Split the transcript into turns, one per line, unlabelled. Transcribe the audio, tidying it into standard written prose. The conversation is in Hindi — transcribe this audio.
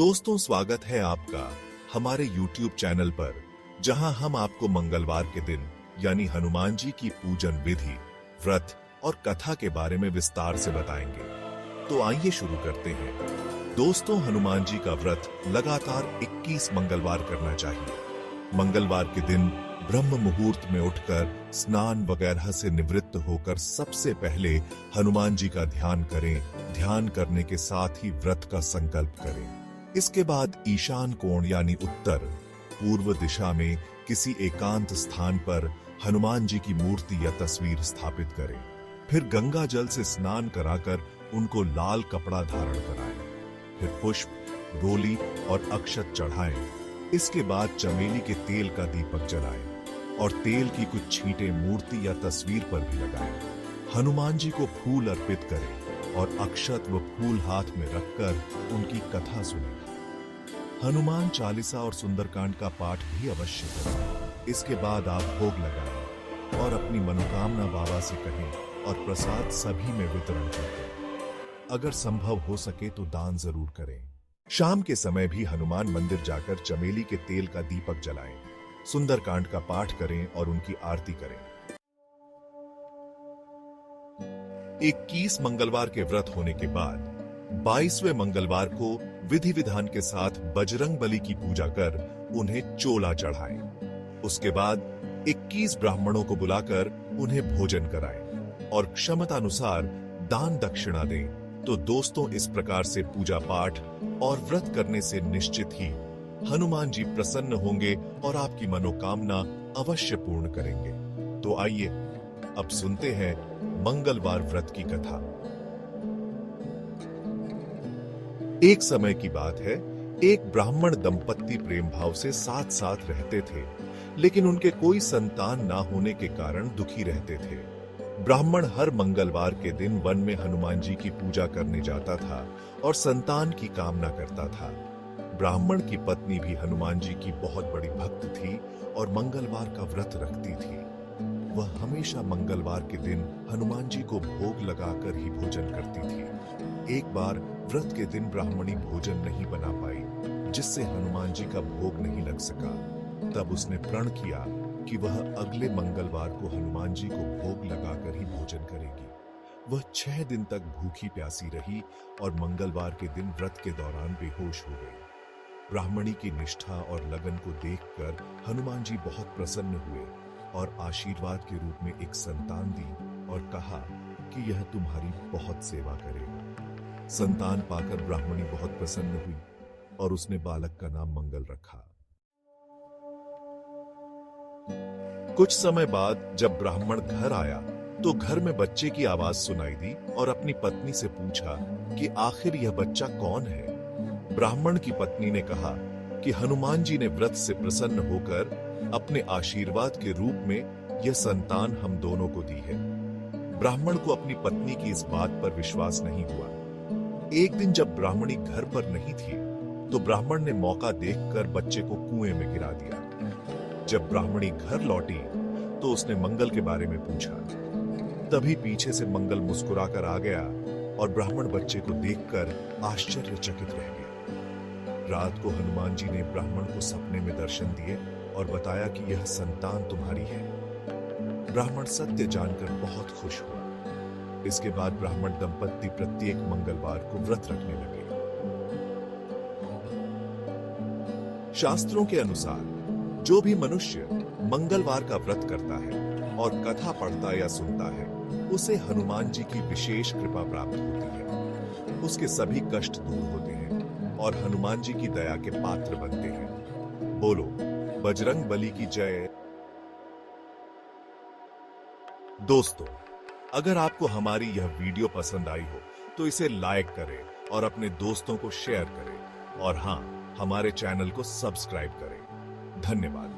दोस्तों, स्वागत है आपका हमारे YouTube चैनल पर, जहां हम आपको मंगलवार के दिन यानी हनुमान जी की पूजन विधि, व्रत और कथा के बारे में विस्तार से बताएंगे। तो आइए शुरू करते हैं। दोस्तों, हनुमान जी का व्रत लगातार 21 मंगलवार करना चाहिए। मंगलवार के दिन ब्रह्म मुहूर्त में उठकर स्नान वगैरह से निवृत्त होकर सबसे पहले हनुमान जी का ध्यान करें। ध्यान करने के साथ ही व्रत का संकल्प करें। इसके बाद ईशान कोण यानी उत्तर पूर्व दिशा में किसी एकांत स्थान पर हनुमान जी की मूर्ति या तस्वीर स्थापित करें। फिर गंगा जल से स्नान कराकर उनको लाल कपड़ा धारण कराएं। फिर पुष्प, रोली और अक्षत चढ़ाएं। इसके बाद चमेली के तेल का दीपक जलाएं और तेल की कुछ छींटे मूर्ति या तस्वीर पर भी लगाएं। हनुमान जी को फूल अर्पित करें और अक्षत व फूल हाथ में रखकर उनकी कथा सुनें। हनुमान चालीसा और सुंदरकांड का पाठ भी अवश्य करें। इसके बाद आप भोग लगाएं और अपनी मनोकामना बाबा से कहें और प्रसाद सभी में वितरण कर दें। अगर संभव हो सके तो दान जरूर करें। शाम के समय भी हनुमान मंदिर जाकर चमेली के तेल का दीपक जलाएं, सुंदरकांड का पाठ करें और उनकी आरती करें। 21 मंगलवार के व्रत होने के बाद 22वें मंगलवार को विधि विधान के साथ बजरंग बली की पूजा कर उन्हें चोला चढ़ाएं। उसके बाद 21 ब्राह्मणों को बुलाकर उन्हें भोजन कराएं और क्षमतानुसार दान दक्षिणा दें। तो दोस्तों, इस प्रकार से पूजा पाठ और व्रत करने से निश्चित ही हनुमान जी प्रसन्न होंगे और आपकी मनोकामना अवश्य पूर्ण करेंगे। तो आइए अब सुनते हैं मंगलवार व्रत की कथा। एक समय की बात है, एक ब्राह्मण दंपत्ति प्रेम भाव से साथ साथ रहते थे, लेकिन उनके कोई संतान ना होने के कारण दुखी रहते थे। ब्राह्मण हर मंगलवार के दिन वन में हनुमान जी की पूजा करने जाता था और संतान की कामना करता था। ब्राह्मण की पत्नी भी हनुमान जी की बहुत बड़ी भक्त थी और मंगलवार का व्रत रखती थी। वह हमेशा मंगलवार के दिन हनुमान जी को भोग लगाकर ही भोजन करती थी। एक बार व्रत के दिन ब्राह्मणी भोजन नहीं बना पाई, जिससे हनुमान जी का भोग नहीं लग सका। तब उसने प्रण किया कि वह अगले मंगलवार को हनुमान जी को भोग लगाकर ही भोजन करेगी। वह 6 दिन तक भूखी प्यासी रही और मंगलवार के दिन व्रत के दौरान बेहोश हो गई। ब्राह्मणी की निष्ठा और लगन को देखकर हनुमान जी बहुत प्रसन्न हुए और आशीर्वाद के रूप में एक संतान दी और कहा कि यह तुम्हारी बहुत सेवा करेगा। संतान पाकर ब्राह्मणी बहुत प्रसन्न हुई और उसने बालक का नाम मंगल रखा। कुछ समय बाद जब ब्राह्मण घर आया तो घर में बच्चे की आवाज सुनाई दी और अपनी पत्नी से पूछा कि आखिर यह बच्चा कौन है। ब्राह्मण की पत्नी ने कहा कि हनुमान जी ने व्रत से प्रसन्न होकर अपने आशीर्वाद के रूप में यह संतान हम दोनों को दी है। ब्राह्मण को अपनी पत्नी की इस बात पर विश्वास नहीं हुआ। एक दिन जब ब्राह्मणी घर पर नहीं थी तो ब्राह्मण ने मौका देखकर बच्चे को कुएं में गिरा दिया। जब ब्राह्मणी घर लौटी तो उसने मंगल के बारे में पूछा। तभी पीछे से मंगल मुस्कुराकर आ गया और ब्राह्मण बच्चे को देखकर आश्चर्यचकित रह गया। रात को हनुमान जी ने ब्राह्मण को सपने में दर्शन दिए और बताया कि यह संतान तुम्हारी है। ब्राह्मण सत्य जानकर बहुत खुश हुआ। इसके बाद ब्राह्मण दंपत्ति प्रत्येक मंगलवार को व्रत रखने लगे। शास्त्रों के अनुसार जो भी मनुष्य मंगलवार का व्रत करता है और कथा पढ़ता या सुनता है, उसे हनुमान जी की विशेष कृपा प्राप्त होती है। उसके सभी कष्ट दूर होते हैं और हनुमान जी की दया के पात्र बनते हैं। बोलो बजरंग बली की जय। दोस्तों, अगर आपको हमारी यह वीडियो पसंद आई हो तो इसे लाइक करें और अपने दोस्तों को शेयर करें और हां, हमारे चैनल को सब्सक्राइब करें। धन्यवाद।